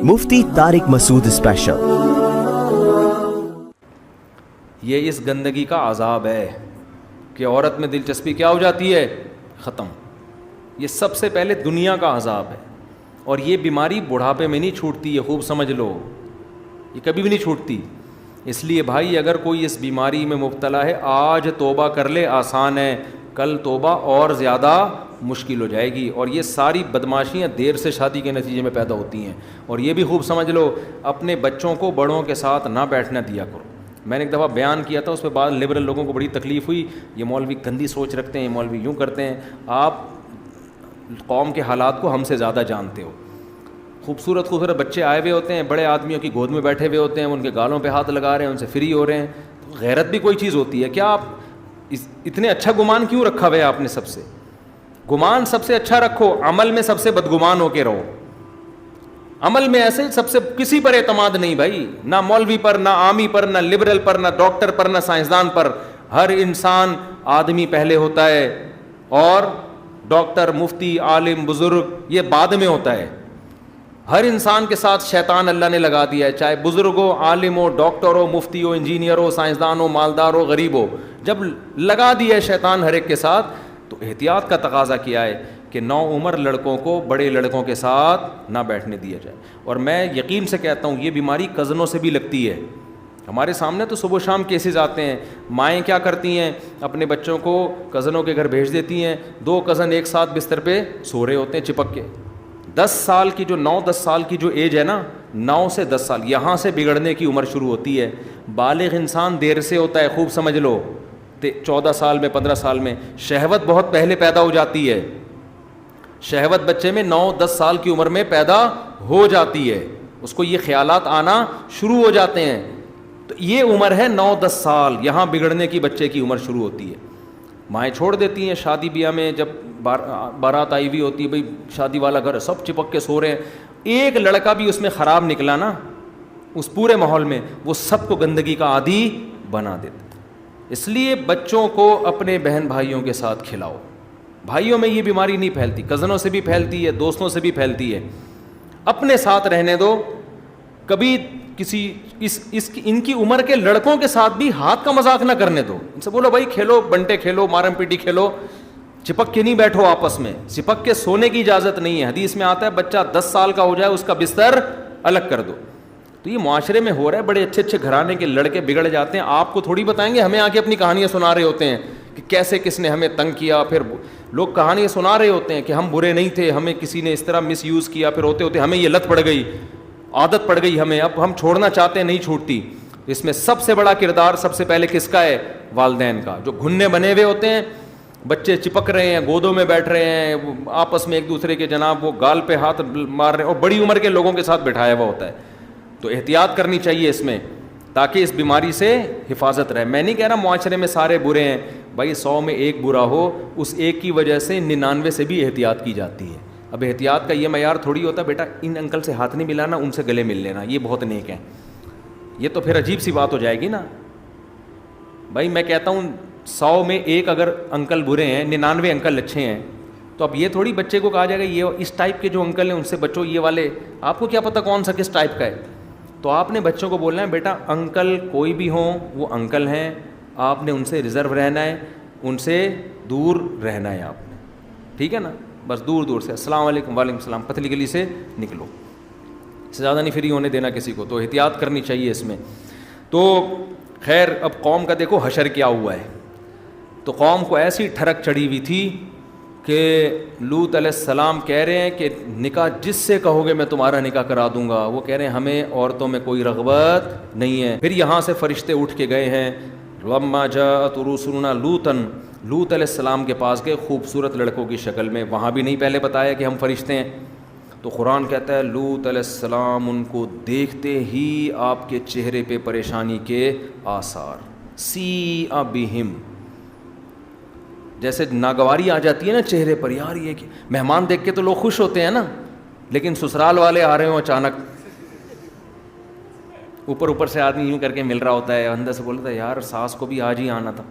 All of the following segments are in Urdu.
مفتی طارق مسعود اسپیشل۔ یہ اس گندگی کا عذاب ہے کہ عورت میں دلچسپی کیا ہو جاتی ہے؟ ختم۔ یہ سب سے پہلے دنیا کا عذاب ہے، اور یہ بیماری بڑھاپے میں نہیں چھوٹتی، یہ خوب سمجھ لو، یہ کبھی بھی نہیں چھوٹتی۔ اس لیے بھائی اگر کوئی اس بیماری میں مبتلا ہے، آج توبہ کر لے، آسان ہے، کل توبہ اور زیادہ مشکل ہو جائے گی۔ اور یہ ساری بدماشیاں دیر سے شادی کے نتیجے میں پیدا ہوتی ہیں۔ اور یہ بھی خوب سمجھ لو، اپنے بچوں کو بڑوں کے ساتھ نہ بیٹھنا دیا کرو۔ میں نے ایک دفعہ بیان کیا تھا، اس پہ بعض لبرل لوگوں کو بڑی تکلیف ہوئی، یہ مولوی گندی سوچ رکھتے ہیں، یہ مولوی یوں کرتے ہیں۔ آپ قوم کے حالات کو ہم سے زیادہ جانتے ہو۔ خوبصورت بچے آئے ہوئے ہوتے ہیں، بڑے آدمیوں کی گود میں بیٹھے ہوئے ہوتے ہیں، ان کے گالوں پہ ہاتھ لگا رہے ہیں، ان سے فری ہو رہے ہیں۔ تو غیرت بھی کوئی چیز ہوتی ہے کیا؟ آپ اتنے اچھا گمان کیوں رکھا ہوا ہے آپ نے؟ سب سے گمان سب سے اچھا رکھو، عمل میں سب سے بدگمان ہو کے رہو۔ عمل میں ایسے سب سے کسی پر اعتماد نہیں بھائی، نہ مولوی پر، نہ عامی پر، نہ لبرل پر، نہ ڈاکٹر پر، نہ سائنسدان پر۔ ہر انسان آدمی پہلے ہوتا ہے، اور ڈاکٹر، مفتی، عالم، بزرگ یہ بعد میں ہوتا ہے۔ ہر انسان کے ساتھ شیطان اللہ نے لگا دیا ہے، چاہے بزرگ ہو، عالم ہو، ڈاکٹر ہو، مفتی ہو، انجینئر ہو، سائنسدان ہو، مالدار ہو، غریب ہو۔ جب لگا دیا ہے شیطان ہر ایک کے ساتھ، تو احتیاط کا تقاضا کیا ہے کہ نو عمر لڑکوں کو بڑے لڑکوں کے ساتھ نہ بیٹھنے دیا جائے۔ اور میں یقین سے کہتا ہوں یہ بیماری کزنوں سے بھی لگتی ہے۔ ہمارے سامنے تو صبح و شام کیسز آتے ہیں، مائیں کیا کرتی ہیں، اپنے بچوں کو کزنوں کے گھر بھیج دیتی ہیں، 2 کزن ایک ساتھ بستر پہ سو رہے ہوتے ہیں چپک کے۔ 10 سال کی جو 9-10 سال کی جو ایج ہے نا، 9 سے 10 سال، یہاں سے بگڑنے کی عمر شروع ہوتی ہے۔ بالغ انسان دیر سے ہوتا ہے، خوب سمجھ لو، 14 سال میں، 15 سال میں۔ شہوت بہت پہلے پیدا ہو جاتی ہے، شہوت بچے میں 9-10 سال کی عمر میں پیدا ہو جاتی ہے، اس کو یہ خیالات آنا شروع ہو جاتے ہیں۔ تو یہ عمر ہے 9-10 سال، یہاں بگڑنے کی بچے کی عمر شروع ہوتی ہے۔ مائیں چھوڑ دیتی ہیں شادی بیاہ میں، جب بارات آئی ہوئی ہوتی ہے، بھئی شادی والا گھر، سب چپک کے سو رہے ہیں، ایک لڑکا بھی اس میں خراب نکلا نا اس پورے ماحول میں، وہ سب کو گندگی کا عادی بنا دیتا۔ اس لیے بچوں کو اپنے بہن بھائیوں کے ساتھ کھلاؤ۔ بھائیوں میں یہ بیماری نہیں پھیلتی، کزنوں سے بھی پھیلتی ہے، دوستوں سے بھی پھیلتی ہے۔ اپنے ساتھ رہنے دو، کبھی کسی ان کی عمر کے لڑکوں کے ساتھ بھی ہاتھ کا مذاق نہ کرنے دو۔ ان سے بولو بھائی کھیلو، بنٹے کھیلو، مارم پیٹی کھیلو، چپک کے نہیں بیٹھو آپس میں، چپک کے سونے کی اجازت نہیں ہے۔ حدیث میں آتا ہے بچہ 10 سال کا ہو جائے اس کا بستر الگ کر دو۔ تو یہ معاشرے میں ہو رہا ہے، بڑے اچھے اچھے گھرانے کے لڑکے بگڑ جاتے ہیں، آپ کو تھوڑی بتائیں گے، ہمیں آ کے اپنی کہانیاں سنا رہے ہوتے ہیں کہ کیسے کس نے ہمیں تنگ کیا، پھر لوگ کہانیاں سنا رہے ہوتے ہیں کہ ہم برے نہیں تھے، ہمیں کسی نے اس طرح مس یوز کیا، پھر ہوتے ہوتے ہمیں یہ لت پڑ گئی، عادت پڑ گئی ہمیں، اب ہم چھوڑنا چاہتے ہیں نہیں چھوٹتی۔ اس میں سب سے بڑا کردار سب سے پہلے کس کا ہے؟ والدین کا، جو گھننے بنے ہوئے ہوتے ہیں، بچے چپک رہے ہیں، گودوں میں بیٹھ رہے ہیں، آپس میں ایک دوسرے کے جناب وہ گال پہ ہاتھ مار رہے ہیں، اور بڑی عمر کے لوگوں کے ساتھ بٹھایا ہوا ہوتا ہے۔ تو احتیاط کرنی چاہیے اس میں، تاکہ اس بیماری سے حفاظت رہے۔ میں نہیں کہہ رہا معاشرے میں سارے برے ہیں، بھائی 100 میں ایک برا ہو، اس ایک کی وجہ سے 99 سے بھی احتیاط کی جاتی ہے۔ اب احتیاط کا یہ معیار تھوڑی ہوتا ہے بیٹا ان انکل سے ہاتھ نہیں ملانا، ان سے گلے مل لینا، یہ بہت نیک ہیں۔ یہ تو پھر عجیب سی بات ہو جائے گی نا۔ بھائی میں کہتا ہوں 100 میں ایک اگر انکل برے ہیں، 99 انکل اچھے ہیں، تو اب یہ تھوڑی بچے کو کہا جائے گا یہ اس ٹائپ کے جو انکل ہیں ان سے بچو، یہ والے آپ کو کیا پتہ کون سا کس ٹائپ کا ہے۔ تو آپ نے بچوں کو بولنا ہے بیٹا انکل کوئی بھی ہوں وہ انکل ہیں، آپ نے ان سے ریزرو رہنا ہے، ان سے دور رہنا ہے آپ نے، ٹھیک ہے نا؟ بس دور دور سے السلام علیکم، وعلیکم السلام، پتلی گلی سے نکلو، اس سے زیادہ نہیں فری ہونے دینا کسی کو۔ تو احتیاط کرنی چاہیے اس میں۔ تو خیر اب قوم کا دیکھو حشر کیا ہوا ہے۔ تو قوم کو ایسی ٹھڑک چڑھی ہوئی تھی کہ لوط علیہ السلام کہہ رہے ہیں کہ نکاح جس سے کہو گے میں تمہارا نکاح کرا دوں گا، وہ کہہ رہے ہیں ہمیں عورتوں میں کوئی رغبت نہیں ہے۔ پھر یہاں سے فرشتے اٹھ کے گئے ہیں، لما جاءت رسلنا لوطا، لوط علیہ السلام کے پاس گئے خوبصورت لڑکوں کی شکل میں، وہاں بھی نہیں پہلے بتایا کہ ہم فرشتے ہیں۔ تو قرآن کہتا ہے لوط علیہ السلام ان کو دیکھتے ہی آپ کے چہرے پہ پریشانی کے آثار، سیء بہم، جیسے ناگواری آ جاتی ہے نا چہرے پر، یار یہ کہ مہمان دیکھ کے تو لوگ خوش ہوتے ہیں نا، لیکن سسرال والے آ رہے ہوں اچانک، اوپر سے آدمی یوں کر کے مل رہا ہوتا ہے، اندر سے بولتا ہے یار ساس کو بھی آج ہی آنا تھا،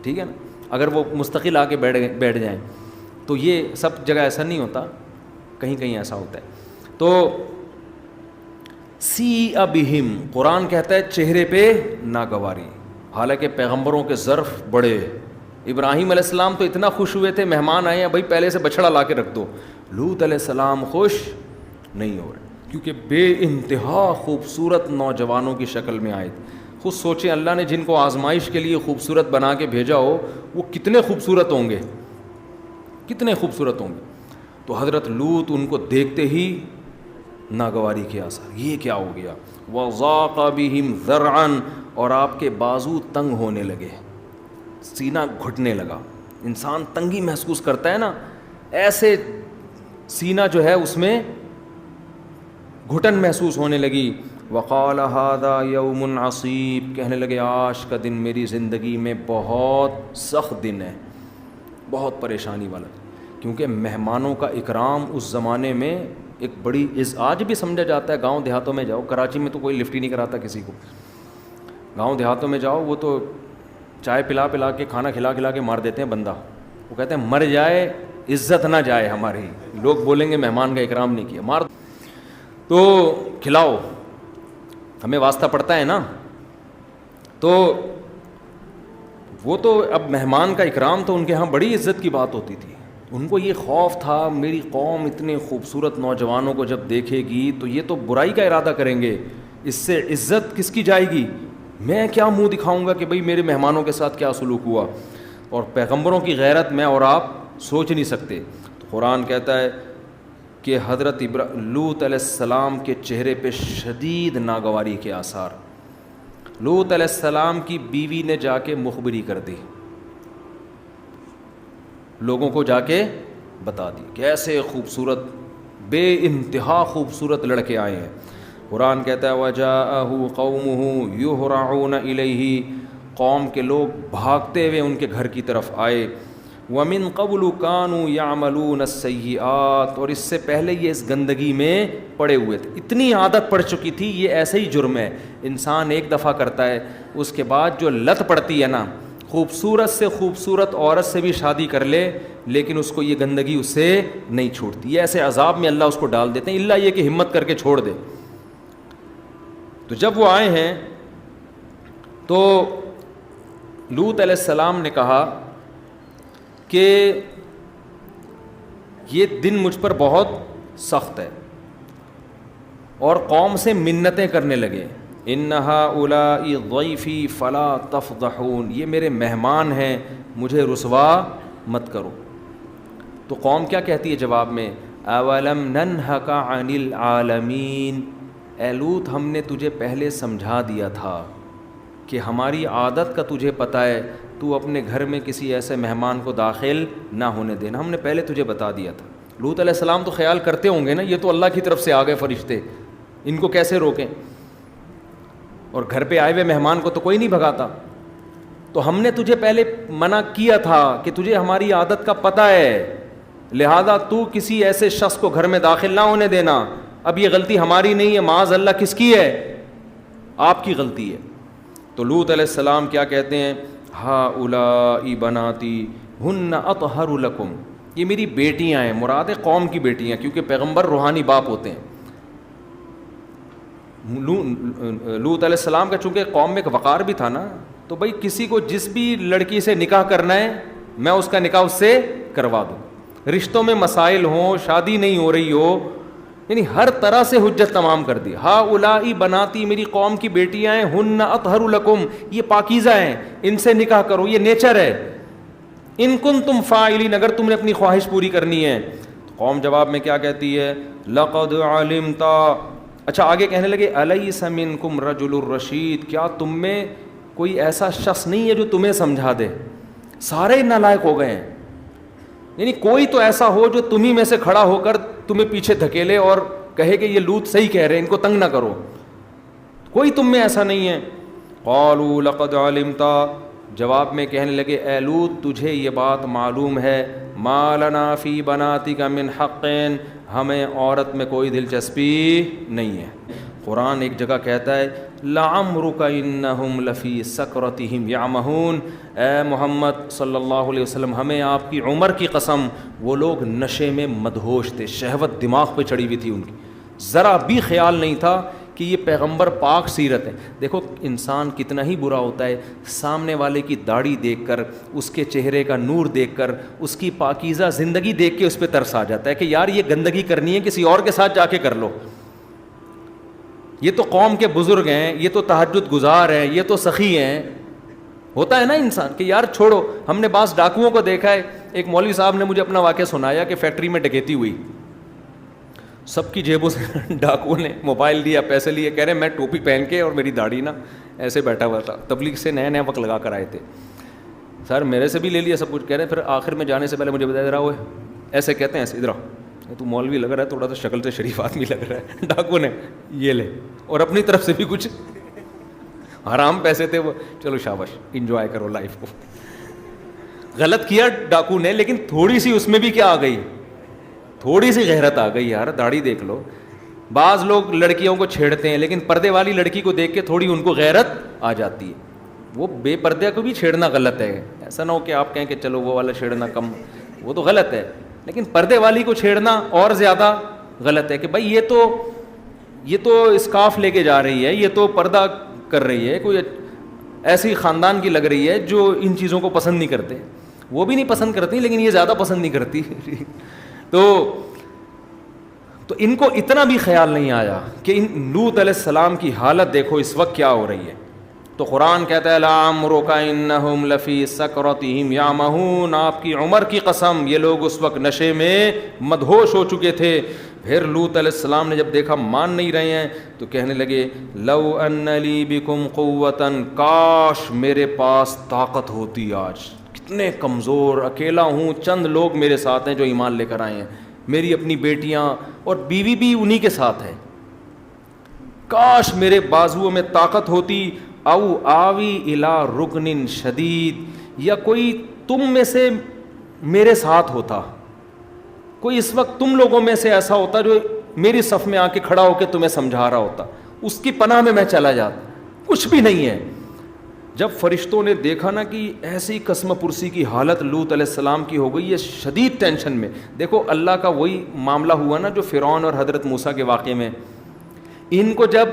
ٹھیک ہے نا؟ اگر وہ مستقل آ کے بیٹھ جائیں تو یہ سب جگہ ایسا نہیں ہوتا، کہیں کہیں ایسا ہوتا ہے۔ تو سی ابہم، قرآن کہتا ہے چہرے پہ ناگواری، حالانکہ پیغمبروں کے ظرف بڑے. ابراہیم علیہ السلام تو اتنا خوش ہوئے تھے، مہمان آئے ہیں بھائی پہلے سے بچڑا لا کے رکھ دو. لوط علیہ السلام خوش نہیں ہو رہے کیونکہ بے انتہا خوبصورت نوجوانوں کی شکل میں آئے تھے. خود سوچیں اللہ نے جن کو آزمائش کے لیے خوبصورت بنا کے بھیجا ہو وہ کتنے خوبصورت ہوں گے، کتنے خوبصورت ہوں گے. تو حضرت لوط ان کو دیکھتے ہی ناگواری کے آثار، یہ کیا ہو گیا. وَضَاقَ بِهِمْ ذَرْعًا، اور آپ کے بازو تنگ ہونے لگے، سینہ گھٹنے لگا. انسان تنگی محسوس کرتا ہے نا، ایسے سینہ جو ہے اس میں گھٹن محسوس ہونے لگی. وقال هذا یوم عصیب، کہنے لگے آج کا دن میری زندگی میں بہت سخت دن ہے، بہت پریشانی والا. کیونکہ مہمانوں کا اکرام اس زمانے میں ایک بڑی آج بھی سمجھا جاتا ہے. گاؤں دیہاتوں میں جاؤ، کراچی میں تو کوئی لفٹ ہی نہیں کراتا کسی کو. گاؤں دیہاتوں میں جاؤ وہ تو چائے پلا پلا کے کھانا کھلا کھلا کے مار دیتے ہیں بندہ. وہ کہتے ہیں مر جائے عزت نہ جائے ہماری، لوگ بولیں گے مہمان کا اکرام نہیں کیا، مار تو کھلاؤ، ہمیں واسطہ پڑتا ہے نا. تو وہ تو اب مہمان کا اکرام تو ان کے ہاں بڑی عزت کی بات ہوتی تھی. ان کو یہ خوف تھا میری قوم اتنے خوبصورت نوجوانوں کو جب دیکھے گی تو یہ تو برائی کا ارادہ کریں گے، اس سے عزت کس کی جائے گی، میں کیا منہ دکھاؤں گا کہ بھئی میرے مہمانوں کے ساتھ کیا سلوک ہوا. اور پیغمبروں کی غیرت میں اور آپ سوچ نہیں سکتے. تو قرآن کہتا ہے کہ حضرت لوط علیہ السلام کے چہرے پہ شدید ناگواری کے آثار. لوط علیہ السلام کی بیوی نے جا کے مخبری کر دی، لوگوں کو جا کے بتا دی کہ ایسے خوبصورت بے انتہا خوبصورت لڑکے آئے ہیں. قرآن کہتا ہے وَجَاءَهُ قَوْمُهُ يُهْرَعُونَ إِلَيْهِ، قوم کے لوگ بھاگتے ہوئے ان کے گھر کی طرف آئے. وَمِن قَبْلُ كَانُوا يَعْمَلُونَ السَّيِّئَاتِ، اور اس سے پہلے یہ اس گندگی میں پڑے ہوئے تھے، اتنی عادت پڑ چکی تھی. یہ ایسے ہی جرم ہے، انسان ایک دفعہ کرتا ہے اس کے بعد جو لت پڑتی ہے نا، خوبصورت سے خوبصورت عورت سے بھی شادی کر لے لیکن اس کو یہ گندگی اس سے نہیں چھوڑتی. یہ ایسے عذاب میں اللہ اس کو ڈال دیتے ہیں، الا یہ کہ ہمت کر کے چھوڑ دے. تو جب وہ آئے ہیں تو لوط علیہ السلام نے کہا کہ یہ دن مجھ پر بہت سخت ہے، اور قوم سے منتیں کرنے لگے. ان هؤلاء ضیفی فلا تفضحون، یہ میرے مہمان ہیں مجھے رسوا مت کرو. تو قوم کیا کہتی ہے جواب میں، اولم ننہک عن العالمین، اے لوط ہم نے تجھے پہلے سمجھا دیا تھا کہ ہماری عادت کا تجھے پتہ ہے، تو اپنے گھر میں کسی ایسے مہمان کو داخل نہ ہونے دینا، ہم نے پہلے تجھے بتا دیا تھا. لوط علیہ السلام تو خیال کرتے ہوں گے نا یہ تو اللہ کی طرف سے آ گئے فرشتے، ان کو کیسے روکیں، اور گھر پہ آئے ہوئے مہمان کو تو کوئی نہیں بھگاتا. تو ہم نے تجھے پہلے منع کیا تھا کہ تجھے ہماری عادت کا پتہ ہے، لہذا تو کسی ایسے شخص کو گھر میں داخل نہ ہونے دینا. اب یہ غلطی ہماری نہیں ہے، معاذ اللہ کس کی ہے، آپ کی غلطی ہے. تو لوط علیہ السلام کیا کہتے ہیں، ہؤلاء بناتی ہن اطہر لکم، یہ میری بیٹیاں ہیں، مراد ہے قوم کی بیٹیاں، کیونکہ پیغمبر روحانی باپ ہوتے ہیں. لوط علیہ السلام کا چونکہ قوم میں ایک وقار بھی تھا نا، تو بھائی کسی کو جس بھی لڑکی سے نکاح کرنا ہے میں اس کا نکاح اس سے کروا دوں. رشتوں میں مسائل ہوں، شادی نہیں ہو رہی ہو، یعنی ہر طرح سے حجت تمام کر دی. ہؤلاء بناتی، میری قوم کی بیٹیاں ہیں، ہن اطہر لکم، یہ پاکیزہ ہیں، ان سے نکاح کرو، یہ نیچر ہے. ان کنتم فاعلین، اگر تم نے اپنی خواہش پوری کرنی ہے. قوم جواب میں کیا کہتی ہے، لقد علمت، اچھا آگے کہنے لگے الیس منکم رجل الرشید، کیا تم میں کوئی ایسا شخص نہیں ہے جو تمہیں سمجھا دے، سارے نالائق ہو گئے ہیں، یعنی کوئی تو ایسا ہو جو تمہیں میں سے کھڑا ہو کر تمہیں پیچھے دھکیلے اور کہے کہ یہ لوط صحیح کہہ رہے ہیں، ان کو تنگ نہ کرو، کوئی تم میں ایسا نہیں ہے. قالوا لقد علمت، جواب میں کہنے لگے اے لوط تجھے یہ بات معلوم ہے، ما لنا فی بناتک من حق، ہمیں عورت میں کوئی دلچسپی نہیں ہے. قرآن ایک جگہ کہتا ہے لعمرک انہم لفی سکرتہم یعمہون، اے محمد صلی اللہ علیہ وسلم ہمیں آپ کی عمر کی قسم وہ لوگ نشے میں مدہوش تھے، شہوت دماغ پہ چڑھی ہوئی تھی ان کی، ذرا بھی خیال نہیں تھا کہ یہ پیغمبر پاک سیرت ہے. دیکھو انسان کتنا ہی برا ہوتا ہے, سامنے والے کی داڑھی دیکھ کر, اس کے چہرے کا نور دیکھ کر, اس کی پاکیزہ زندگی دیکھ کے اس پہ ترس آ جاتا ہے کہ یار یہ گندگی کرنی ہے کسی اور کے ساتھ جا کے کر لو. یہ تو قوم کے بزرگ ہیں, یہ تو تہجد گزار ہیں, یہ تو سخی ہیں. ہوتا ہے نا انسان کہ یار چھوڑو. ہم نے بعض ڈاکوؤں کو دیکھا ہے. ایک مولوی صاحب نے مجھے اپنا واقعہ سنایا کہ فیکٹری میں ڈکیتی ہوئی, سب کی جیبوں سے ڈاکوؤں نے موبائل دیا, پیسے لیے, کہہ رہے میں ٹوپی پہن کے اور میری داڑھی نا ایسے بیٹھا ہوا تھا, تبلیغ سے نیا وقت لگا کر آئے تھے. سر میرے سے بھی لے لیا سب کچھ, کہہ رہے پھر آخر میں جانے سے پہلے مجھے بتا دے رہا وہ ایسے کہتے ہیں ایسے, ادھر تو مولوی لگ رہا ہے, تھوڑا سا شکل سے شریف آدمی لگ رہا ہے. ڈاکو نے یہ لے, اور اپنی طرف سے بھی کچھ حرام پیسے تھے وہ, چلو شاباش انجوائے کرو لائف کو. غلط کیا ڈاکو نے, لیکن تھوڑی سی اس میں بھی کیا آ گئی, تھوڑی سی غیرت آ گئی. یار داڑھی دیکھ لو. بعض لوگ لڑکیوں کو چھیڑتے ہیں, لیکن پردے والی لڑکی کو دیکھ کے تھوڑی ان کو غیرت آ جاتی ہے. وہ بے پردے کو بھی چھیڑنا غلط ہے. ایسا نہ ہو کہ آپ کہیں کہ چلو وہ والا چھیڑنا کم, وہ تو غلط ہے, لیکن پردے والی کو چھیڑنا اور زیادہ غلط ہے. کہ بھائی یہ تو اسکارف لے کے جا رہی ہے, یہ تو پردہ کر رہی ہے, کوئی ایسی خاندان کی لگ رہی ہے جو ان چیزوں کو پسند نہیں کرتے. وہ بھی نہیں پسند کرتی, لیکن یہ زیادہ پسند نہیں کرتی. تو ان کو اتنا بھی خیال نہیں آیا کہ ان لوط علیہ السلام کی حالت دیکھو اس وقت کیا ہو رہی ہے. تو قرآن کہتا ہے لعمرک انہم لفی سکرتہم یعمہون, آپ کی عمر کی قسم یہ لوگ اس وقت نشے میں مدہوش ہو چکے تھے. پھر لوط علیہ السلام نے جب دیکھا مان نہیں رہے ہیں تو کہنے لگے لو ان لی بکم قوتا, کاش میرے پاس طاقت ہوتی. آج کتنے کمزور, اکیلا ہوں, چند لوگ میرے ساتھ ہیں جو ایمان لے کر آئے ہیں, میری اپنی بیٹیاں اور بیوی بھی انہی کے ساتھ ہے. کاش میرے بازوؤں میں طاقت ہوتی. او آوی الی رکن شدید, یا کوئی تم میں سے میرے ساتھ ہوتا, کوئی اس وقت تم لوگوں میں سے ایسا ہوتا جو میری صف میں آ کے کھڑا ہو کے تمہیں سمجھا رہا ہوتا, اس کی پناہ میں میں چلا جاتا. کچھ بھی نہیں ہے. جب فرشتوں نے دیکھا نا کہ ایسی قسم پرسی کی حالت لوط علیہ السلام کی ہو گئی ہے, شدید ٹینشن میں. دیکھو اللہ کا وہی معاملہ ہوا نا جو فرعون اور حضرت موسیٰ کے واقعے میں. ان کو جب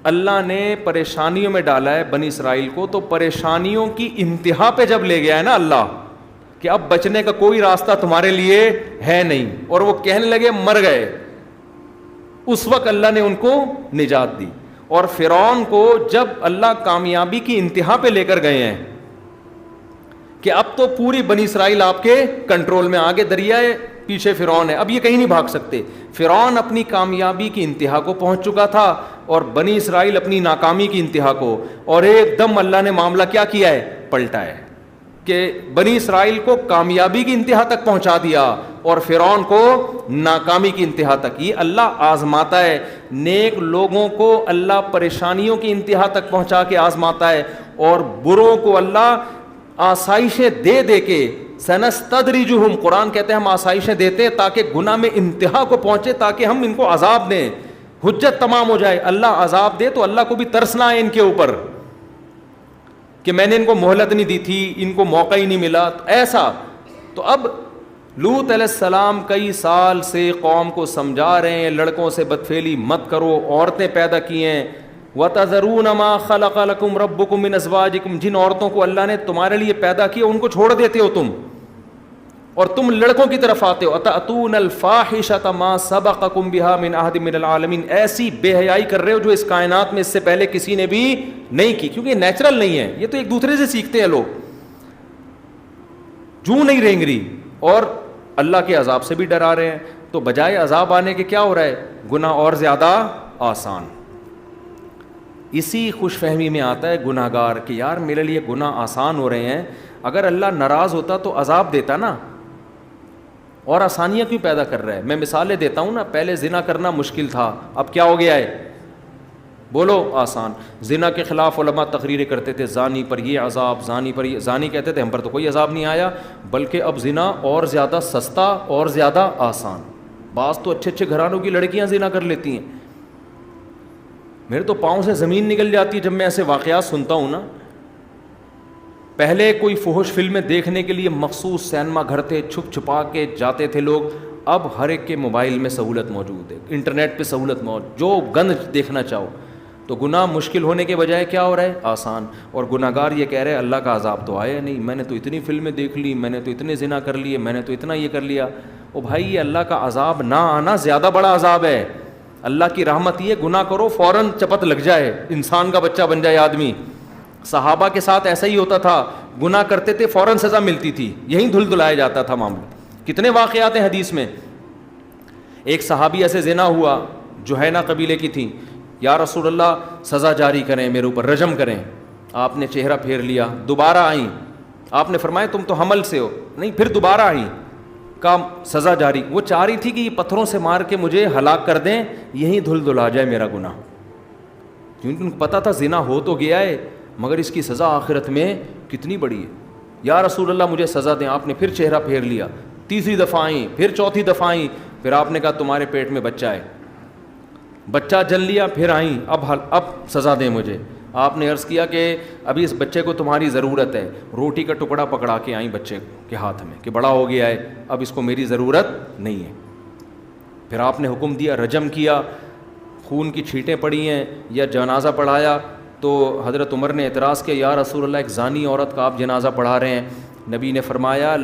اللہ نے پریشانیوں میں ڈالا ہے بنی اسرائیل کو, تو پریشانیوں کی انتہا پہ جب لے گیا ہے نا اللہ کہ اب بچنے کا کوئی راستہ تمہارے لیے ہے نہیں, اور وہ کہنے لگے مر گئے, اس وقت اللہ نے ان کو نجات دی. اور فرعون کو جب اللہ کامیابی کی انتہا پہ لے کر گئے ہیں کہ اب تو پوری بنی اسرائیل آپ کے کنٹرول میں, آگے دریائے پیچھے فرعون ہے, اب یہ کہیں نہیں بھاگ سکتے. فرعون اپنی کامیابی کی انتہا کو پہنچ چکا تھا اور بنی اسرائیل اپنی ناکامی کی انتہا کو, اور ایک دم اللہ نے معاملہ کیا کیا ہے, پلٹا ہے کہ بنی اسرائیل کو کامیابی کی انتہا تک پہنچا دیا اور فرعون کو ناکامی کی انتہا تک. یہ اللہ آزماتا ہے نیک لوگوں کو, اللہ پریشانیوں کی انتہا تک پہنچا کے آزماتا ہے, اور بروں کو اللہ آسائشیں دے دے کے سنستدرجہم, قرآن کہتے ہیں ہم آسائشیں دیتے ہیں تاکہ گناہ میں انتہا کو پہنچے, تاکہ ہم ان کو عذاب دیں, حجت تمام ہو جائے. اللہ عذاب دے تو اللہ کو بھی ترس نہ آئے ان کے اوپر کہ میں نے ان کو مہلت نہیں دی تھی, ان کو موقع ہی نہیں ملا, ایسا. تو اب لوط علیہ السلام کئی سال سے قوم کو سمجھا رہے ہیں لڑکوں سے بدفعلی مت کرو, عورتیں پیدا کی ہیں. وَتَذَرُونَ مَا خَلَقَ لَكُمْ رَبُّكُم مِّنْ أَزْوَاجِكُمْ, جن عورتوں کو اللہ نے تمہارے لیے پیدا کیا ان کو چھوڑ دیتے ہو تم, اور تم لڑکوں کی طرف آتے ہو. أَتَأْتُونَ الْفَاحِشَةَ مَا سَبَقَكُم بِهَا مِنْ أَحَدٍ مِّنَ الْعَالَمِينَ, ایسی بے حیائی کر رہے ہو جو اس کائنات میں اس سے پہلے کسی نے بھی نہیں کی, کیونکہ یہ نیچرل نہیں ہے, یہ تو ایک دوسرے سے سیکھتے ہیں لوگ, جو نہیں رہیں گی, اور اللہ کے عذاب سے بھی ڈرا رہے ہیں. تو بجائے عذاب آنے کے کیا ہو رہا ہے, گناہ اور زیادہ آسان. اسی خوش فہمی میں آتا ہے گناہ گار کہ یار میرے لیے گناہ آسان ہو رہے ہیں, اگر اللہ ناراض ہوتا تو عذاب دیتا نا, اور آسانیاں کیوں پیدا کر رہا ہے. میں مثالیں دیتا ہوں نا, پہلے زنا کرنا مشکل تھا, اب کیا ہو گیا ہے, بولو آسان. زنا کے خلاف علماء تقریریں کرتے تھے, زانی پر یہ عذاب, زانی پر یہ, زانی کہتے تھے ہم پر تو کوئی عذاب نہیں آیا, بلکہ اب زنا اور زیادہ سستا اور زیادہ آسان. بعض تو اچھے اچھے گھرانوں کی لڑکیاں زنا کر لیتی ہیں, میرے تو پاؤں سے زمین نکل جاتی ہے جب میں ایسے واقعات سنتا ہوں نا. پہلے کوئی فحش فلمیں دیکھنے کے لیے مخصوص سینما گھر تھے, چھپ چھپا کے جاتے تھے لوگ, اب ہر ایک کے موبائل میں سہولت موجود ہے, انٹرنیٹ پہ سہولت موجود, جو گند دیکھنا چاہو. تو گناہ مشکل ہونے کے بجائے کیا ہو رہا ہے؟ آسان. اور گناہ گار یہ کہہ رہے اللہ کا عذاب تو آیا نہیں, میں نے تو اتنی فلمیں دیکھ لی, میں نے تو اتنے زنا کر لیے, میں نے تو اتنا یہ کر لیا. او بھائی یہ اللہ کا عذاب نہ آنا زیادہ بڑا عذاب ہے. اللہ کی رحمت یہ گناہ کرو فوراً چپت لگ جائے, انسان کا بچہ بن جائے آدمی. صحابہ کے ساتھ ایسا ہی ہوتا تھا, گناہ کرتے تھے فوراً سزا ملتی تھی, یہیں دھل دھلایا جاتا تھا معاملہ. کتنے واقعات ہیں حدیث میں. ایک صحابیہ سے زنا ہوا, جوہینہ قبیلے کی تھیں. یا رسول اللہ سزا جاری کریں میرے اوپر, رجم کریں. آپ نے چہرہ پھیر لیا, دوبارہ آئیں. آپ نے فرمایا تم تو حمل سے ہو, نہیں پھر دوبارہ آئیں, کہا سزا جاری. وہ چاہ رہی تھی کہ یہ پتھروں سے مار کے مجھے ہلاک کر دیں, یہیں دھل دھلا جائے میرا گناہ, کیونکہ ان کو پتہ تھا زنا ہو تو گیا ہے مگر اس کی سزا آخرت میں کتنی بڑی ہے. یا رسول اللہ مجھے سزا دیں. آپ نے پھر چہرہ پھیر لیا, تیسری دفعہ آئیں, پھر چوتھی دفعہ آئیں. پھر آپ نے کہا تمہارے پیٹ میں بچہ ہے, بچہ جل لیا. پھر آئیں, اب سزا دیں مجھے. آپ نے عرض کیا کہ ابھی اس بچے کو تمہاری ضرورت ہے. روٹی کا ٹکڑا پکڑا کے آئیں بچے کے ہاتھ میں کہ بڑا ہو گیا ہے, اب اس کو میری ضرورت نہیں ہے. پھر آپ نے حکم دیا, رجم کیا, خون کی چھینٹیں پڑی ہیں یا جنازہ پڑھایا. تو حضرت عمر نے اعتراض کیا یا رسول اللہ ایک زانی عورت کا آپ جنازہ پڑھا رہے ہیں. نبی نے فرمایا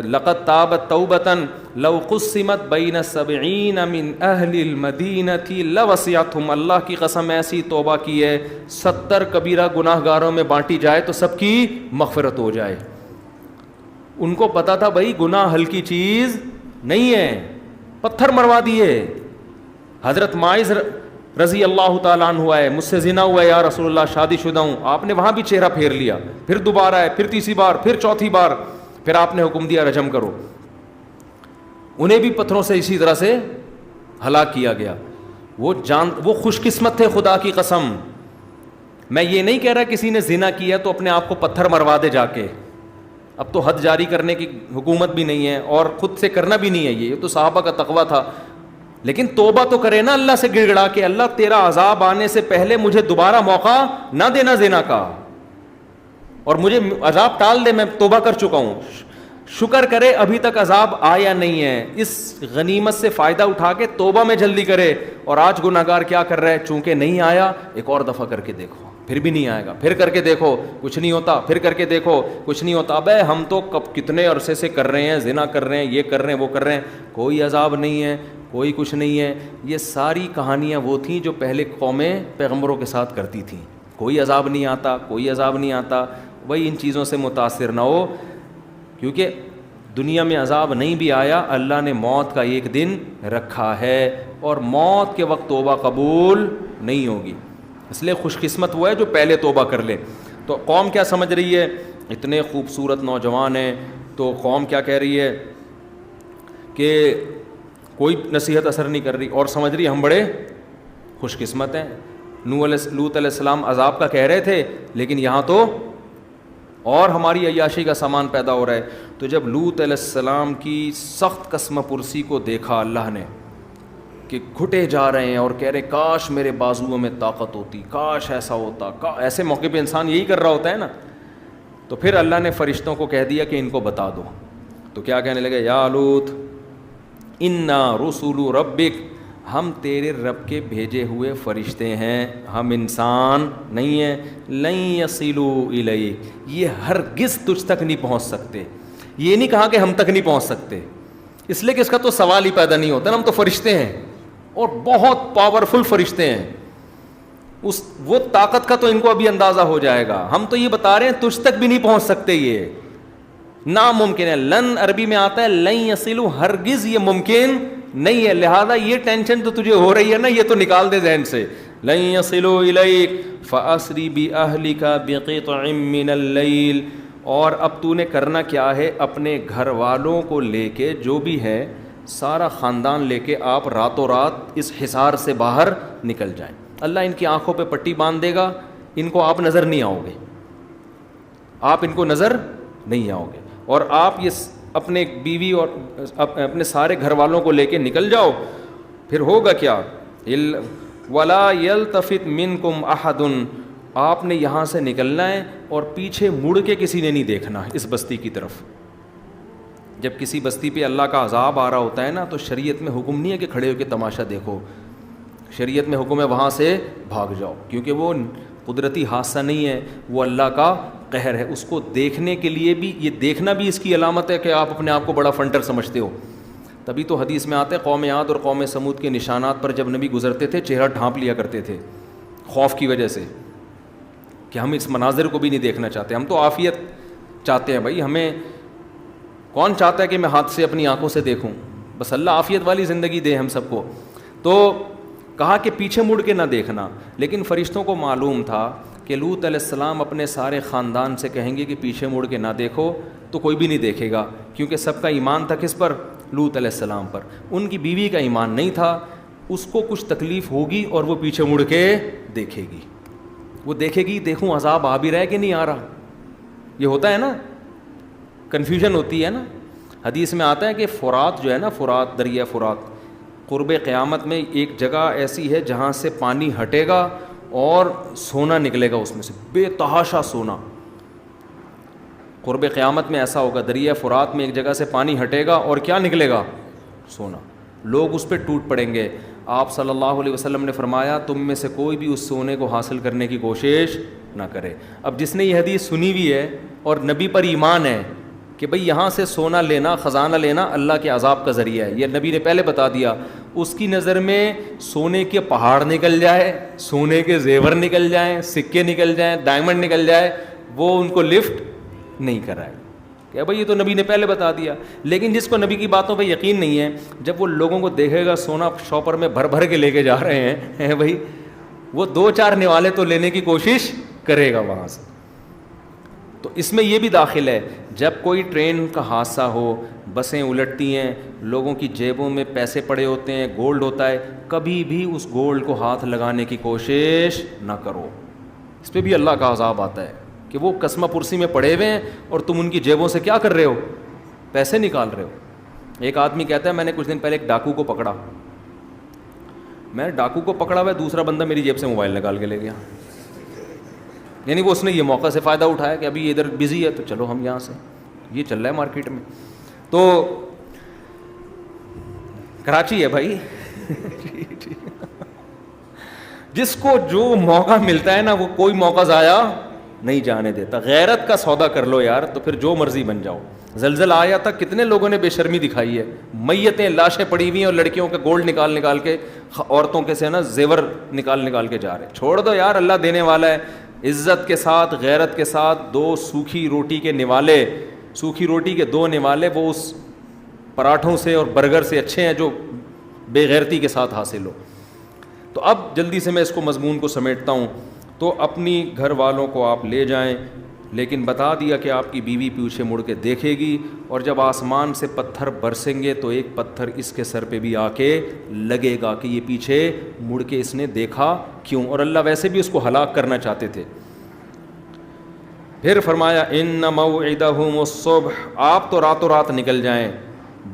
لقد تابت توبتاً لو قسمت بین السبعین من اہل المدینۃ لوسعتہم. اللہ کی قسم ایسی توبہ کی ہے 70 کبیرہ گناہ گاروں میں بانٹی جائے تو سب کی مغفرت ہو جائے. ان کو پتا تھا بھائی گناہ ہلکی چیز نہیں ہے, پتھر مروا دیے. حضرت معاذ رضی اللہ تعالیٰ عنہ ہوا ہے, مجھ سے زنا ہوا ہے یا رسول اللہ, شادی شدہ ہوں. آپ نے وہاں بھی چہرہ پھیر لیا, پھر دوبارہ ہے, پھر تیسری بار, پھر چوتھی بار. پھر آپ نے حکم دیا رجم کرو. انہیں بھی پتھروں سے اسی طرح سے ہلاک کیا گیا. وہ خوش قسمت تھے خدا کی قسم. میں یہ نہیں کہہ رہا کسی نے زنا کیا تو اپنے آپ کو پتھر مروا دے جا کے, اب تو حد جاری کرنے کی حکومت بھی نہیں ہے اور خود سے کرنا بھی نہیں ہے, یہ تو صحابہ کا تقویٰ تھا. لیکن توبہ تو کرے نا اللہ سے گڑ گڑا کے, اللہ تیرا عذاب آنے سے پہلے مجھے دوبارہ موقع نہ دینا زنا کا, اور مجھے عذاب ٹال دے, میں توبہ کر چکا ہوں. شکر کرے ابھی تک عذاب آیا نہیں ہے, اس غنیمت سے فائدہ اٹھا کے توبہ میں جلدی کرے. اور آج گناہ گار کیا کر رہا ہے, چونکہ نہیں آیا ایک اور دفعہ کر کے دیکھو, پھر بھی نہیں آئے گا, پھر کر کے دیکھو کچھ نہیں ہوتا, پھر کر کے دیکھو کچھ نہیں ہوتا. ابے ہم تو کتنے عرصے سے کر رہے ہیں, زنا کر رہے ہیں, یہ کر رہے ہیں, وہ کر رہے ہیں, کوئی عذاب نہیں ہے, کوئی کچھ نہیں ہے. یہ ساری کہانیاں وہ تھیں جو پہلے قومیں پیغمبروں کے ساتھ کرتی تھیں. کوئی عذاب نہیں آتا, کوئی عذاب نہیں آتا. وہی ان چیزوں سے متاثر نہ ہو, کیونکہ دنیا میں عذاب نہیں بھی آیا, اللہ نے موت کا ایک دن رکھا ہے, اور موت کے وقت توبہ قبول نہیں ہوگی. اس لیے خوش قسمت وہ ہے جو پہلے توبہ کر لے. تو قوم کیا سمجھ رہی ہے, اتنے خوبصورت نوجوان ہیں, تو قوم کیا کہہ رہی ہے کہ کوئی نصیحت اثر نہیں کر رہی, اور سمجھ رہی ہم بڑے خوش قسمت ہیں. لوط علیہ السلام عذاب کا کہہ رہے تھے, لیکن یہاں تو اور ہماری عیاشی کا سامان پیدا ہو رہا ہے. تو جب لوط علیہ السلام کی سخت قسم پرسی کو دیکھا اللہ نے کہ گھٹے جا رہے ہیں اور کہہ رہے کاش میرے بازوؤں میں طاقت ہوتی, کاش ایسا ہوتا, ایسے موقع پہ انسان یہی کر رہا ہوتا ہے نا. تو پھر اللہ نے فرشتوں کو کہہ دیا کہ ان کو بتا دو. تو کیا کہنے لگے, یا لوط انا رسول ربک, ہم تیرے رب کے بھیجے ہوئے فرشتے ہیں, ہم انسان نہیں ہیں. لن یصلوا الیک, یہ ہرگز تجھ تک نہیں پہنچ سکتے. یہ نہیں کہا کہ ہم تک نہیں پہنچ سکتے, اس لیے کہ اس کا تو سوال ہی پیدا نہیں ہوتا نا, ہم تو فرشتے ہیں اور بہت پاورفل فرشتے ہیں. وہ طاقت کا تو ان کو ابھی اندازہ ہو جائے گا. ہم تو یہ بتا رہے ہیں تجھ تک بھی نہیں پہنچ سکتے, یہ ناممکن ہے. لن عربی میں آتا ہے لن یصلوا, ہرگز یہ ممکن نہیں ہے. لہذا یہ ٹینشن تو تجھے ہو رہی ہے نا, یہ تو نکال دے ذہن سے. لن یصلوا الیک فاسری باہلک بقطع من اللیل, اور اب تو نے کرنا کیا ہے, اپنے گھر والوں کو لے کے, جو بھی ہے سارا خاندان لے کے آپ راتوں رات اس حصار سے باہر نکل جائیں. اللہ ان کی آنکھوں پہ پٹی باندھ دے گا, ان کو آپ نظر نہیں آؤ گے, آپ ان کو نظر نہیں آؤ گے, اور آپ یہ اپنے بیوی اور اپنے سارے گھر والوں کو لے کے نکل جاؤ. پھر ہوگا کیا, ولا یلتفت منکم احد, آپ نے یہاں سے نکلنا ہے اور پیچھے مڑ کے کسی نے نہیں دیکھنا اس بستی کی طرف. جب کسی بستی پہ اللہ کا عذاب آ رہا ہوتا ہے نا, تو شریعت میں حکم نہیں ہے کہ کھڑے ہو کے تماشا دیکھو. شریعت میں حکم ہے وہاں سے بھاگ جاؤ، کیونکہ وہ قدرتی حادثہ نہیں ہے، وہ اللہ کا قہر ہے. اس کو دیکھنے کے لیے بھی، یہ دیکھنا بھی اس کی علامت ہے کہ آپ اپنے آپ کو بڑا فنٹر سمجھتے ہو. تبھی تو حدیث میں آتے ہیں قوم عاد اور قوم سمود کے نشانات پر جب نبی گزرتے تھے چہرہ ڈھانپ لیا کرتے تھے خوف کی وجہ سے کہ ہم اس مناظر کو بھی نہیں دیکھنا چاہتے. ہم تو عافیت چاہتے ہیں بھائی، ہمیں کون چاہتا ہے کہ میں ہاتھ سے اپنی آنکھوں سے دیکھوں؟ بس اللہ عافیت والی زندگی دے ہم سب کو. تو کہا کہ پیچھے مڑ کے نہ دیکھنا. لیکن فرشتوں کو معلوم تھا کہ لوط علیہ السلام اپنے سارے خاندان سے کہیں گے کہ پیچھے مڑ کے نہ دیکھو تو کوئی بھی نہیں دیکھے گا، کیونکہ سب کا ایمان تھا کس پر؟ لوط علیہ السلام پر. ان کی بیوی کا ایمان نہیں تھا، اس کو کچھ تکلیف ہوگی اور وہ پیچھے مڑ کے دیکھے گی. وہ دیکھے گی دیکھوں عذاب آ بھی رہا ہے کہ نہیں آ رہا. یہ ہوتا ہے نا، کنفیوژن ہوتی ہے نا. حدیث میں آتا ہے کہ فرات جو ہے نا، فرات، دریا فرات، قرب قیامت میں ایک جگہ ایسی ہے جہاں سے پانی ہٹے گا اور سونا نکلے گا اس میں سے، بے تحاشا سونا. قرب قیامت میں ایسا ہوگا، دریا فرات میں ایک جگہ سے پانی ہٹے گا اور کیا نکلے گا؟ سونا. لوگ اس پہ ٹوٹ پڑیں گے. آپ صلی اللہ علیہ وسلم نے فرمایا تم میں سے کوئی بھی اس سونے کو حاصل کرنے کی کوشش نہ کرے. اب جس نے یہ حدیث سنی ہوئی ہے اور نبی پر ایمان ہے کہ بھئی یہاں سے سونا لینا، خزانہ لینا اللہ کے عذاب کا ذریعہ ہے، یہ نبی نے پہلے بتا دیا. اس کی نظر میں سونے کے پہاڑ نکل جائے، سونے کے زیور نکل جائیں، سکے نکل جائیں، ڈائمنڈ نکل جائے، وہ ان کو لفٹ نہیں کرائے کہ بھئی یہ تو نبی نے پہلے بتا دیا. لیکن جس کو نبی کی باتوں پہ یقین نہیں ہے، جب وہ لوگوں کو دیکھے گا سونا شاپر میں بھر بھر کے لے کے جا رہے ہیں بھئی، وہ 2-4 نوالے تو لینے کی کوشش کرے گا وہاں سے. تو اس میں یہ بھی داخل ہے، جب کوئی ٹرین کا حادثہ ہو، بسیں الٹتی ہیں، لوگوں کی جیبوں میں پیسے پڑے ہوتے ہیں، گولڈ ہوتا ہے، کبھی بھی اس گولڈ کو ہاتھ لگانے کی کوشش نہ کرو. اس پہ بھی اللہ کا عذاب آتا ہے کہ وہ قسمہ پرسی میں پڑے ہوئے ہیں اور تم ان کی جیبوں سے کیا کر رہے ہو؟ پیسے نکال رہے ہو. ایک آدمی کہتا ہے میں نے کچھ دن پہلے ایک ڈاکو کو پکڑا. میں ڈاکو کو پکڑا ہوا ہے، دوسرا بندہ میری جیب سے موبائل نکال کے لے گیا. یعنی وہ اس نے یہ موقع سے فائدہ اٹھایا کہ ابھی ادھر بزی ہے تو چلو ہم یہاں سے، یہ چل رہا ہے مارکیٹ میں. تو کراچی ہے بھائی جس کو جو موقع ملتا ہے نا وہ کوئی موقع ضائع نہیں جانے دیتا. غیرت کا سودا کر لو یار، تو پھر جو مرضی بن جاؤ. زلزلہ آیا تھا، کتنے لوگوں نے بے شرمی دکھائی ہے، میتیں لاشیں پڑی ہوئی ہیں اور لڑکیوں کا گولڈ نکال کے، عورتوں کے سے نا زیور نکال کے جا رہے. چھوڑ دو یار، اللہ دینے والا ہے. عزت کے ساتھ، غیرت کے ساتھ 2 سوکھی روٹی کے نوالے، سوکھی روٹی کے 2 نوالے وہ اس پراٹھوں سے اور برگر سے اچھے ہیں جو بے غیرتی کے ساتھ حاصل ہو. تو اب جلدی سے میں اس کو مضمون کو سمیٹتا ہوں. تو اپنی گھر والوں کو آپ لے جائیں، لیکن بتا دیا کہ آپ کی بیوی پیچھے مڑ کے دیکھے گی، اور جب آسمان سے پتھر برسیں گے تو ایک پتھر اس کے سر پہ بھی آ کے لگے گا کہ یہ پیچھے مڑ کے اس نے دیکھا کیوں. اور اللہ ویسے بھی اس کو ہلاک کرنا چاہتے تھے. پھر فرمایا ان موعدہم الصبح، آپ تو راتوں رات نکل جائیں،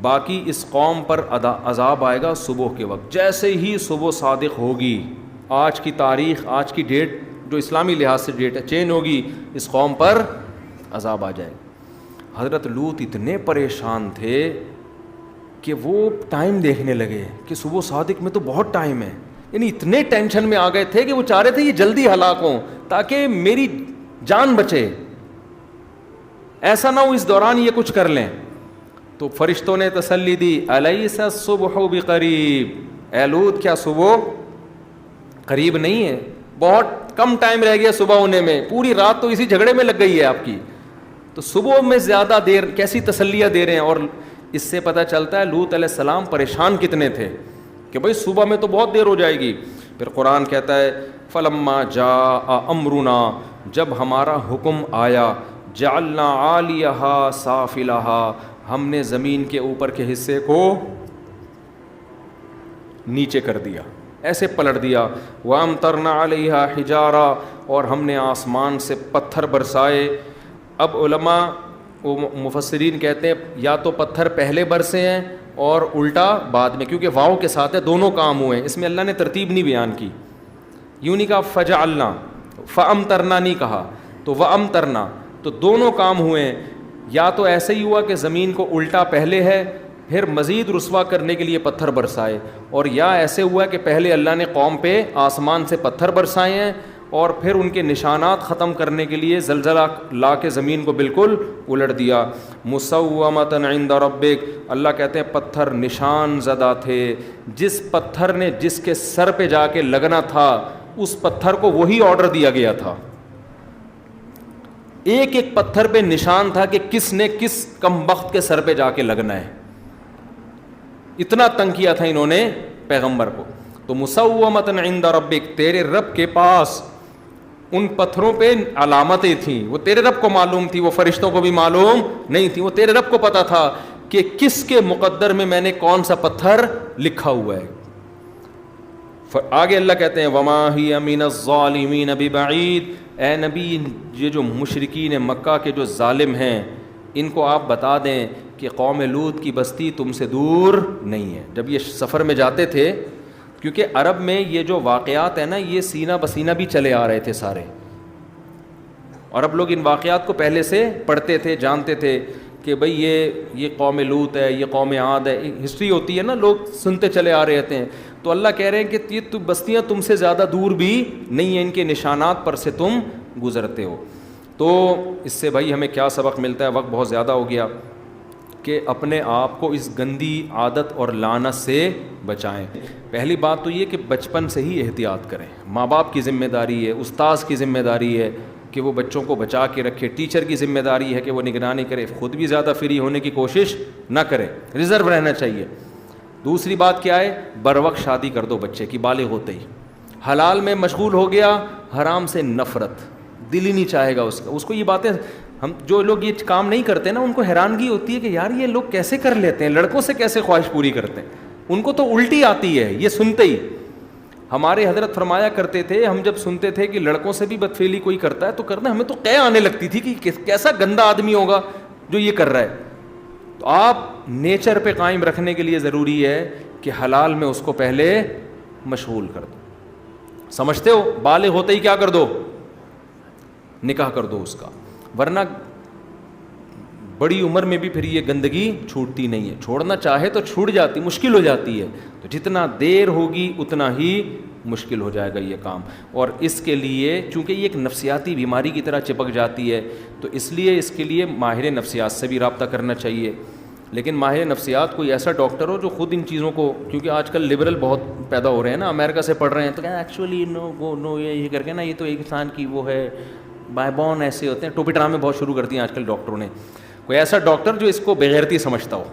باقی اس قوم پر عذاب آئے گا صبح کے وقت. جیسے ہی صبح صادق ہوگی، آج کی تاریخ، آج کی ڈیٹ جو اسلامی لحاظ سے ڈیٹ ہے چینج ہوگی، اس قوم پر عذاب آ جائے. حضرت لوط اتنے پریشان تھے کہ وہ ٹائم دیکھنے لگے کہ صبح صادق میں تو بہت ٹائم ہے. یعنی اتنے ٹینشن میں آ گئے تھے کہ وہ چاہ رہے تھے یہ جلدی ہلاک ہوں تاکہ میری جان بچے، ایسا نہ ہو اس دوران یہ کچھ کر لیں. تو فرشتوں نے تسلی دی، الیس الصبح بقریب، اے لوط کیا صبح قریب نہیں ہے؟ بہت کم ٹائم رہ گیا صبح ہونے میں، پوری رات تو اسی جھگڑے میں لگ گئی ہے آپ کی، تو صبح میں زیادہ دیر کیسی تسلیاں دے رہے ہیں. اور اس سے پتہ چلتا ہے لوط علیہ السلام پریشان کتنے تھے کہ بھائی صبح میں تو بہت دیر ہو جائے گی. پھر قرآن کہتا ہے فلما جاء امرنا، جب ہمارا حکم آیا، جعلنا عالیہا سافلہا، ہم نے زمین کے اوپر کے حصے کو نیچے کر دیا، ایسے پلٹ دیا. وامطرنا علیہا حجارہ، اور ہم نے آسمان سے پتھر برسائے. اب علماء مفسرین کہتے ہیں یا تو پتھر پہلے برسے ہیں اور الٹا بعد میں، کیونکہ واو کے ساتھ ہے، دونوں کام ہوئے ہیں. اس میں اللہ نے ترتیب نہیں بیان کی، یوں نہیں کہا فجعلنا، فامطرنا نہیں کہا، تو وامطرنا، تو دونوں کام ہوئے ہیں. یا تو ایسے ہی ہوا کہ زمین کو الٹا پہلے ہے، پھر مزید رسوا کرنے کے لیے پتھر برسائے. اور یا ایسے ہوا کہ پہلے اللہ نے قوم پہ آسمان سے پتھر برسائے ہیں اور پھر ان کے نشانات ختم کرنے کے لیے زلزلہ لا کے زمین کو بالکل الٹ دیا. مسومۃ عند ربک, اللہ کہتے ہیں پتھر نشان زدہ تھے. جس پتھر نے جس کے سر پہ جا کے لگنا تھا اس پتھر کو وہی آرڈر دیا گیا تھا. ایک ایک پتھر پہ نشان تھا کہ کس نے کس کمبخت کے سر پہ جا کے لگنا ہے. اتنا تنگ کیا تھا انہوں نے پیغمبر کو. تو مسومۃ عند ربک, تیرے رب کے پاس ان پتھروں پہ علامتیں تھیں. وہ تیرے رب کو معلوم تھی, وہ فرشتوں کو بھی معلوم نہیں تھی. وہ تیرے رب کو پتا تھا کہ کس کے مقدر میں میں نے کون سا پتھر لکھا ہوا ہے. آگے اللہ کہتے ہیں وما ہی من الظالمین ببعید, اے نبی یہ جو مشرکین مکہ کے جو ظالم ہیں ان کو آپ بتا دیں کہ قوم لوط کی بستی تم سے دور نہیں ہے. جب یہ سفر میں جاتے تھے, کیونکہ عرب میں یہ جو واقعات ہیں نا یہ سینہ بسینہ بھی چلے آ رہے تھے سارے, عرب لوگ ان واقعات کو پہلے سے پڑھتے تھے, جانتے تھے کہ بھئی یہ قوم لوط ہے, یہ قوم عاد ہے. ہسٹری ہوتی ہے نا, لوگ سنتے چلے آ رہے ہیں. تو اللہ کہہ رہے ہیں کہ یہ بستیاں تم سے زیادہ دور بھی نہیں ہیں, ان کے نشانات پر سے تم گزرتے ہو. تو اس سے بھائی ہمیں کیا سبق ملتا ہے؟ وقت بہت زیادہ ہو گیا. کہ اپنے آپ کو اس گندی عادت اور لعنت سے بچائیں. پہلی بات تو یہ کہ بچپن سے ہی احتیاط کریں. ماں باپ کی ذمہ داری ہے, استاذ کی ذمہ داری ہے کہ وہ بچوں کو بچا کے رکھے, ٹیچر کی ذمہ داری ہے کہ وہ نگرانی کرے, خود بھی زیادہ فری ہونے کی کوشش نہ کرے, ریزرو رہنا چاہیے. دوسری بات کیا ہے؟ بر وقت شادی کر دو بچے کی بالغ ہوتے ہی. حلال میں مشغول ہو گیا, حرام سے نفرت, دل ہی نہیں چاہے گا اس کو یہ باتیں. ہم جو لوگ یہ کام نہیں کرتے نا ان کو حیرانگی ہوتی ہے کہ یار یہ لوگ کیسے کر لیتے ہیں, لڑکوں سے کیسے خواہش پوری کرتے ہیں. ان کو تو الٹی آتی ہے یہ سنتے ہی. ہمارے حضرت فرمایا کرتے تھے, ہم جب سنتے تھے کہ لڑکوں سے بھی بدفعلی کوئی کرتا ہے تو کرنا, ہمیں تو قے آنے لگتی تھی کہ کیسا گندا آدمی ہوگا جو یہ کر رہا ہے. تو آپ نیچر پہ قائم رکھنے کے لیے ضروری ہے کہ حلال میں اس کو پہلے مشغول کر دو. سمجھتے ہو؟ بالغ ہوتے ہی کیا کر دو؟ نکاح کر دو اس کا, ورنہ بڑی عمر میں بھی پھر یہ گندگی چھوٹتی نہیں ہے. چھوڑنا چاہے تو چھوٹ جاتی, مشکل ہو جاتی ہے. تو جتنا دیر ہوگی اتنا ہی مشکل ہو جائے گا یہ کام. اور اس کے لیے چونکہ یہ ایک نفسیاتی بیماری کی طرح چپک جاتی ہے تو اس لیے اس کے لیے ماہر نفسیات سے بھی رابطہ کرنا چاہیے. لیکن ماہر نفسیات کوئی ایسا ڈاکٹر ہو جو خود ان چیزوں کو, کیونکہ آج کل لبرل بہت پیدا ہو رہے ہیں نا, امریکہ سے پڑھ رہے ہیں تو ایکچولی نو یہ کر کے نا یہ تو ایک انسان کی وہ ہے, بائی بون ایسے ہوتے ہیں. ٹوپی ڈرامے بہت شروع کر دیے آج کل ڈاکٹروں نے. کوئی ایسا ڈاکٹر جو اس کو بغیرتی سمجھتا ہو.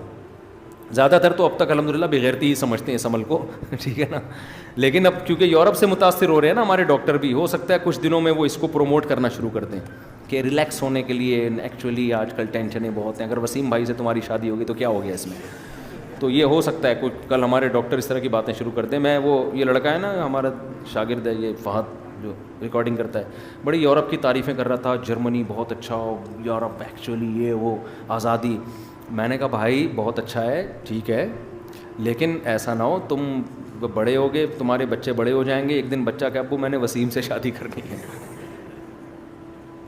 زیادہ تر تو اب تک الحمدللہ بغیرتی ہی سمجھتے ہیں اس عمل کو, ٹھیک ہے نا. لیکن اب کیونکہ یورپ سے متاثر ہو رہے ہیں نا ہمارے ڈاکٹر بھی, ہو سکتا ہے کچھ دنوں میں وہ اس کو پروموٹ کرنا شروع کر دیں کہ ریلیکس ہونے کے لیے. ایکچولی آج کل ٹینشنیں بہت ہیں, اگر وسیم بھائی سے تمہاری شادی ہوگی تو کیا ہو گیا اس میں. تو یہ ہو سکتا ہے کچھ کل ہمارے ڈاکٹر اس طرح کی باتیں شروع کر دیں. میں وہ یہ لڑکا ہے نا ہمارا شاگرد ہے یہ فہد جو ریکارڈنگ کرتا ہے, بڑی یورپ کی تعریفیں کر رہا تھا, جرمنی بہت اچھا ہو, یورپ ایکچولی یہ وہ آزادی. میں نے کہا بھائی بہت اچھا ہے, ٹھیک ہے, لیکن ایسا نہ ہو تم بڑے ہوگے, تمہارے بچے بڑے ہو جائیں گے, ایک دن بچہ کہ ابو میں نے وسیم سے شادی کرنی ہے.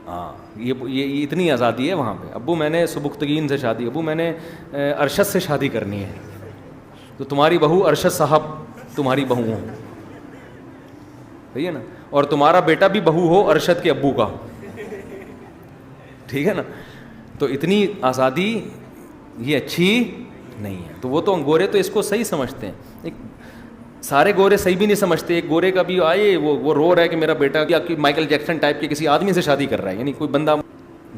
ہاں یہ اتنی آزادی ہے وہاں پہ. ابو میں نے سبکتگین سے شادی, ابو میں نے ارشد سے شادی کرنی ہے. تو تمہاری بہو ارشد صاحب تمہاری بہو ہو, صحیح ہے نا, اور تمہارا بیٹا بھی بہو ہو ارشد کے ابو کا, ٹھیک ہے نا. تو اتنی آزادی یہ اچھی نہیں ہے. تو وہ تو گورے تو اس کو صحیح سمجھتے ہیں, سارے گورے صحیح بھی نہیں سمجھتے. ایک گورے کا بھی آئے وہ رو رہا ہے کہ میرا بیٹا یا مائیکل جیکسن ٹائپ کے کسی آدمی سے شادی کر رہا ہے, یعنی کوئی بندہ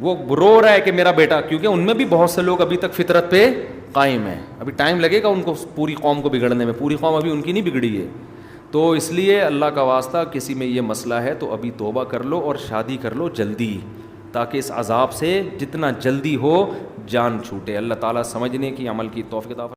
وہ رو رہا ہے کہ میرا بیٹا, کیونکہ ان میں بھی بہت سے لوگ ابھی تک فطرت پہ قائم ہیں. ابھی ٹائم لگے گا ان کو پوری قوم کو بگڑنے میں, پوری قوم ابھی ان کی نہیں بگڑی ہے. تو اس لیے اللہ کا واسطہ کسی میں یہ مسئلہ ہے تو ابھی توبہ کر لو اور شادی کر لو جلدی, تاکہ اس عذاب سے جتنا جلدی ہو جان چھوٹے. اللہ تعالیٰ سمجھنے کی عمل کی توفیق عطا فرمائے.